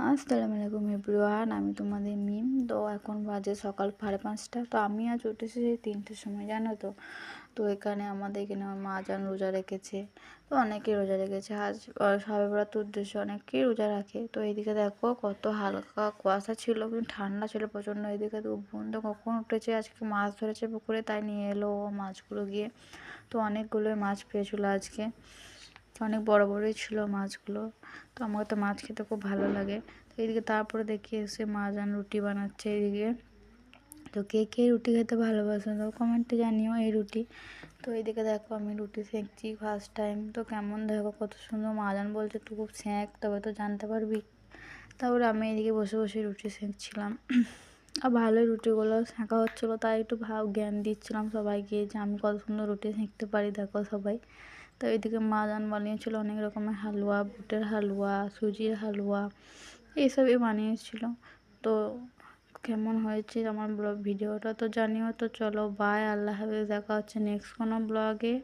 আসসালামু আলাইকুম এভরিওয়ান, আমি তোমাদের মিম। তো এখন বাজে সকাল 5:30। তো আমি আজ উঠেছি সেই 3টের সময়, জানো তো। তো এখানে আমাদের এখানে আমার মা যান রোজা রেখেছে। তো অনেকেই রোজা রেখেছে আজ শবে বরাতের উদ্দেশ্যে, অনেকেই রোজা রাখে। তো এইদিকে দেখো কত হালকা কুয়াশা ছিল, কিন্তু ঠান্ডা ছিল প্রচণ্ড। এইদিকে তো বন্ধু কখন উঠেছে, আজকে মাছ ধরেছে পুকুরে, তাই নিয়ে এলো ও মাছগুলো গিয়ে। তো অনেকগুলোই মাছ পেয়েছিলো আজকে, অনেক বড় বড়ই ছিল মাছগুলো। তো আমার তো মাছ খেতে খুব ভালো লাগে। তো এইদিকে তারপরে দেখি এসে মা যান রুটি বানাচ্ছে এইদিকে। তো কে কে রুটি খেতে ভালোবাসে তো কমেন্টে জানিও এই রুটি। তো এইদিকে দেখো আমি রুটি সেঁকছি ফার্স্ট টাইম। তো কেমন দেখো কত সুন্দর, মা যান বলছে তুই খুব সেঁক, তবে তো জানতে পারবি। তারপরে আমি এদিকে বসে বসে রুটি সেঁকছিলাম। আর ভালোই রুটিগুলো সেঁকা হচ্ছিলো, তাই একটু জ্ঞান দিচ্ছিলাম সবাইকে যে আমি কত সুন্দর রুটি সেঁকতে পারি, দেখো সবাই। তো এইদিকে মা যান বানিয়েছিল অনেক রকমের হালুয়া, বুটের হালুয়া, সুজির হালুয়া, এইসবই বানিয়েছিল। তো কেমন হয়েছে আমার ব্লগ ভিডিওটা তো জানিও। তো চলো বাই, আল্লাহ হাফেজ, দেখা হচ্ছে নেক্সট কোনো ব্লগে।